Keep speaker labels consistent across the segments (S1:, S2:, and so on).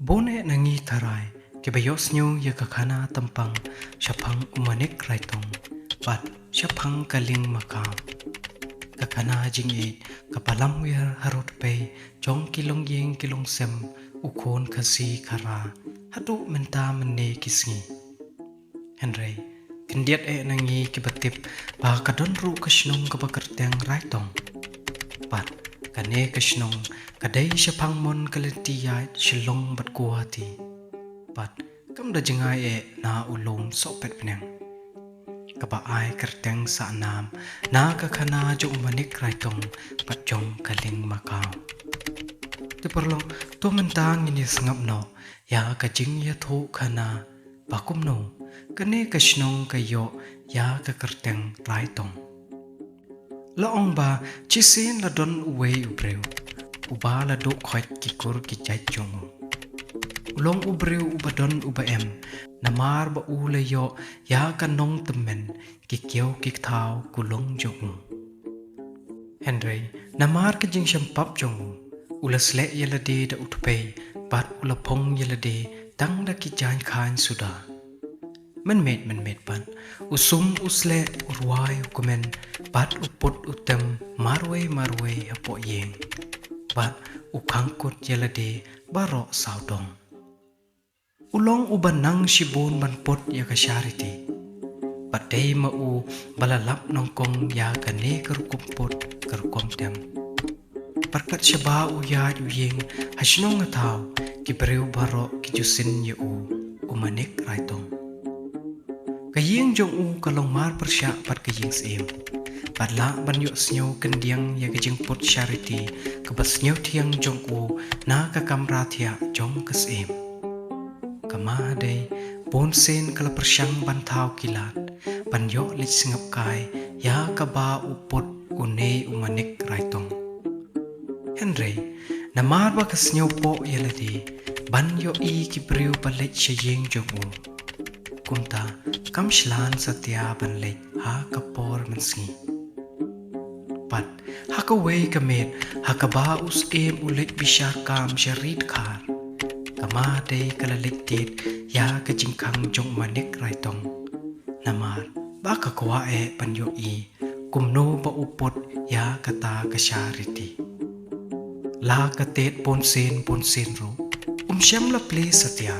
S1: Bone nangi tarai ke bayosnyo ya kakana tampang syapang umanik raitong bat syapang kaling makam kakana jingi kapalam wir harut pe jong kilong yeng kilong sem ukon kasi kara hatu menta menne kisngi Henry kendiat nangi kibatip ba kadon ru kasnong kabakerteng raitong bat kane kasnong kadai syapang mon kalentiyat shilong bat kuati bat kam da jengai na ulong sopet penang kaba ai kerteng sa nam na kakana jong manik raitong bat jong kaling makau te perlong to mentang ini sengap no ya kajing ya thu kana bakum no kane kasnong kayo ya ka kerteng raitong laong ba chisin la don uwe ubreu uba la do khoit kikur ki chai chong ulong ubreu ubadon ubaem namar ba ule yo ya kanong temen ki kyo ki thao kulong jong Henry namar ki jing shampap jong ulasle yelade da utpe bat ulapong yelade tang da ki jan khan suda man met pan usum usle urwai ukumen bat uput utem marwe apo yeng bat ukangkut yelade baro saudong ulong ubanang shibun banpot ya kasyariti patay mau balalap nongkong ya kane karukumpot karukom tem parkat syaba uya uyeng hasnong ataw kibreu baro kijusin yu umanik raitong kayeng jong kalong mar persya pat kayeng sim padla banyo snyo kendiang ya kajing pot syariti kabas snyo tiang jong na kakamra thia jong kasim kama day bonsen kala persyang bantau kilat banyo lit singap kai ya kaba upot une umanik raitong Henry namar ba kasnyo po yaladi banyo i kibriu balit syayeng jong kumta kamshlan satya banlit ha kapor mansngi pat hakaway kamet hakaba us ulit bishar kam syarit khar kama day kalalitit ya kajingkang jong manik raitong namar baka kwa panyo i kumno ba upot ya kata kasyariti la katet ponsen ro syam la ple satya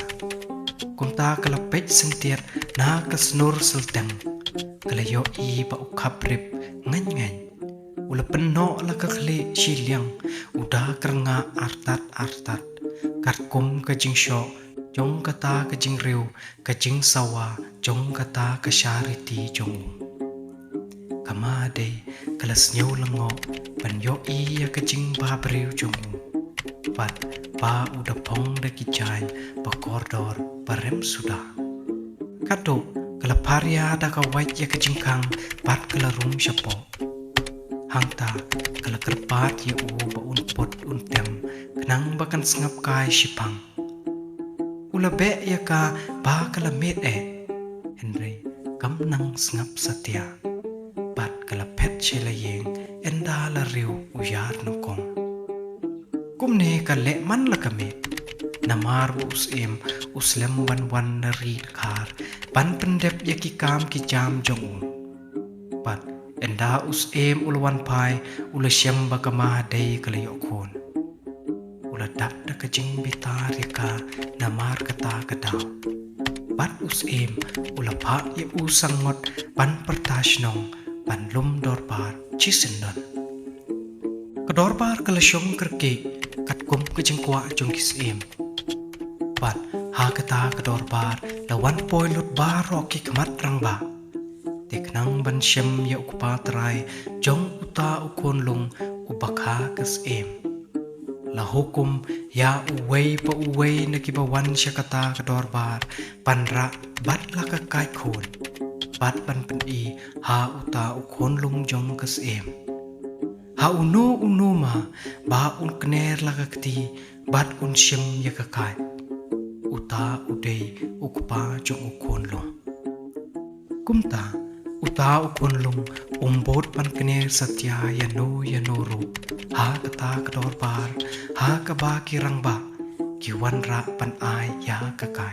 S1: kumta kalapet sentiat na kasnur sultang kalayo i ba ukhaprip ngan ula penno la kakhle silyang uda krenga artat karkum kajing syo jong kata kajing riu kajing sawa jong kata kasyariti jong kama day kalas nyaw lango panyo i ya kajing babriu jong pat ba uda pong da kijay ba kordor barem suda kato kala parya da ka wait ya kajingkang pat kala rum syapo hangta kala kerpat ya ba unpot untem kenang bakan sengap kai sipang ula be ya ka ba kala met Henry kam nang sengap satya pat kala pet shelayeng enda la riu uyar nukong kumne kale man la kamet namar usim uslem wan na rid khar pan pendep ya ki kam ki jam jong pat enda usim ulwan pai ula syam bakama day kalayo khon ula dap da kajing bitar ya ka namar kata kadaw pat usim ula pa ya usangot pan pertashnong pan lum dorbar chisendon kedorbar kalasyong kerke katkum kejengkwa jong kisim pat ha kata kedorbar lawan poi lut baro ki kemat rangba teknang ban syem ya ukpa trai jong uta ukon lung ubakha kisim la hukum ya uwei pa uwei na kibawan siya kata kedorbar panra bat la kakai khon bat ban pen ha uta ukon lung jong kisim ha uno ma ba un kner lagakti bat un syem ya kakai uta udei ukpa jong ukon long kumta uta ukon long umbot pan kner satya yano ro ha kata kador bar ha kaba kirang ba kiwan ra pan ai ya kakay.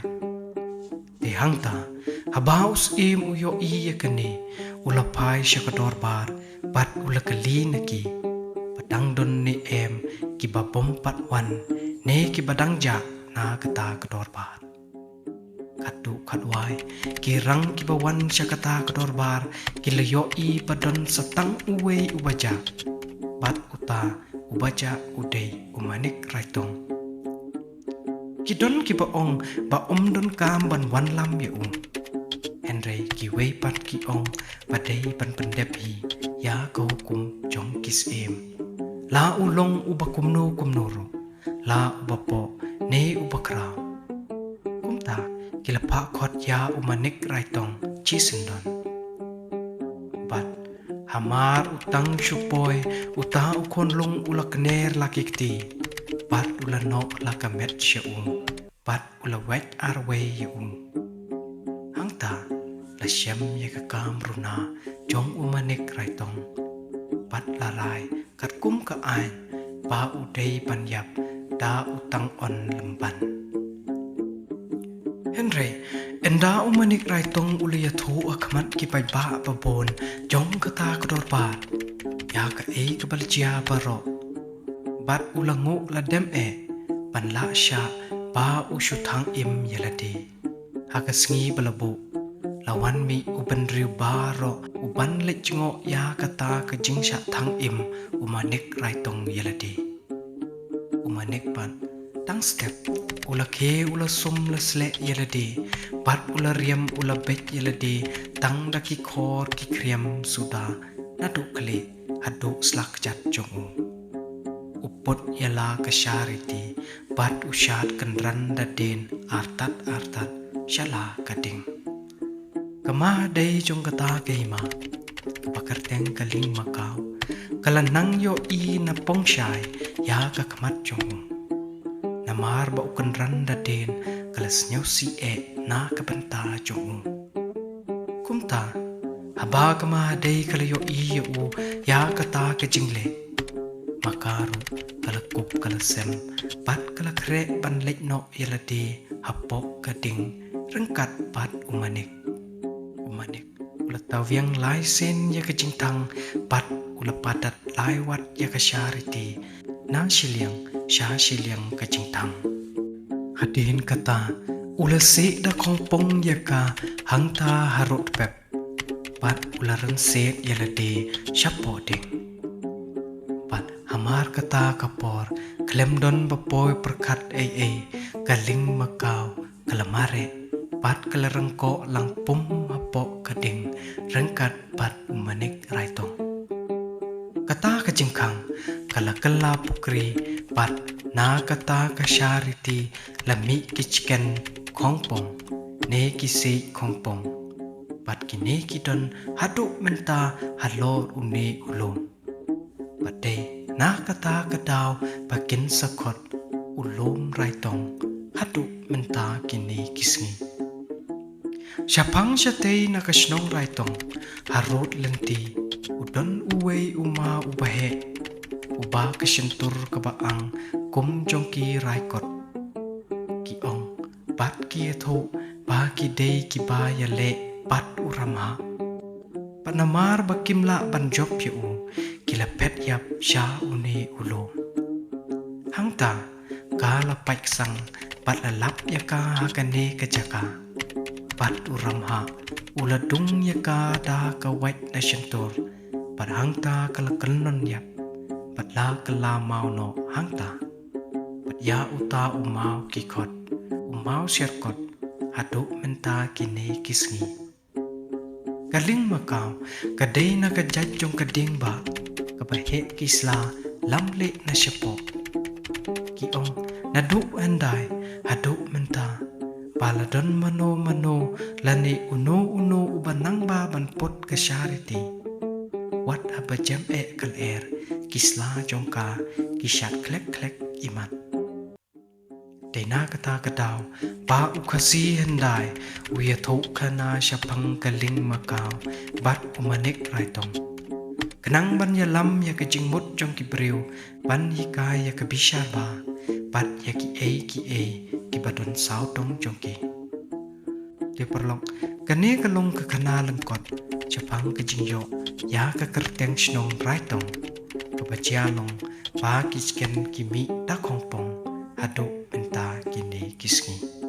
S1: Te hangta, habaus im uyo iya kani, ulapay siya kadorbar, bat ulakali na ki, padang don ni em, kibabom patwan, ne kibadang ja na kata kadorbar. Kadu kadway, kirang kibawan siya kata kadorbar, kilayo i padon satang uwe ubaja, bat uta ubaja uday umanik raitong. Kidon kibaong ba don kam ban wan lam ya Henry kiway pat kiong paday pan pandepi ya ka hukum jong kis em. La ulong ubakumno kumnoro, la ubapo ne ubakraw. Kumta kilapa kot ya umanik raitong chisendon. Bat hamar utang syupoy uta ukon lung ulakner lakikti. Bat ulanok lakamet siya bat ulawet arway ya Hangta lasyam ya kakam runa jong umanik raitong. Bat laray katkum kaain ba uday panyap da utang on lemban. Henry, enda umanik raitong uliyathu akmat kipay ba babon jong kata kadorbat. Ya ka kabaljiya baro. Bat ulangu ladem panla siya ba usyutang im yaladi. Hagasngi balabu, lawan mi uban riu baro, uban lecngo ya kata kajing siya tang im umanik raitong yaladi. Umanik pan, tang step, ula ke ula sum lasle yaladi, bat ula riam ula bet yaladi, tang daki kor ki kriam suda, naduk kali haduk slak jat jongu. Upot yala kasyariti, bat usyat kenran daden artat syala kading. Kama day jong kata kaima, kapakarteng kaling makau, kalanang yo i na pongsyay ya kakamat jong. Namar ba ukenran daden kalas nyaw si na kabanta jong. Kumta, haba kama day kalayo i yo ya kata kajingle. Makaru kalakup kalasem pat kalakre banlek no yaladi hapok kading rengkat pat umanik ulatawyang lai sen ya kajingtang pat ulapadat lai wat ya kasyariti na siliang kajingtang hadihin kata ulasi da kongpong ya ka hangta harut pep pat ularan set yaladi syapoding. Hamar kata kapor, klemdon bapoy perkat galing makau, kalamare, pat kalarengko lang pum hapok kading, rengkat pat umanik raitong. Kata kajingkang, kalakala pukri, pat na kata kasyariti, lami kichken kongpong, ne kisi kongpong, pat kini kidon haduk menta halor uni ulum. Paday, na kata kadaw bakin sakot ulom raitong haduk menta kini kisngi. Syapang syatay nakasnong raitong harut lenti udon uway uma ubahe uba kasyentur kabaang kum jongki raikot kiong bat kietho ba kiday kiba yale bat uramha panamar bakimla banjop yu kilapet yap sya uni ulo. Hangta kala paiksang pat lalap yaka hakane kajaka pat uramha uladung yaka da kawait na syentur pat hangta kalakanon yap pat la kala mau no hangta pat ya uta umau kikot umau syarkot haduk menta kini kisngi. Kaling makau kaday na kajat jong kading ba kabahe kisla lamle na syapo kiong naduk anday haduk menta paladon mano lani uno ubanang ba banpot kasyariti wat abajam kal kisla jongka kisyat klek iman. Dena kata kadaw ba ukasi handai uya thok kana syapang kaling makau bat umanik raitong. Kenang ban ya lam ya kajing mut jong kibriu ban hika ya kabishar ba bat ya ki e ki badon sao tong jongki dia perlok kane kalong ke kana lengkot chapang ke jingyo ya ke kerteng snong raitong ke bacialong ba kisken kimi da kongpong hadu enta kini kisni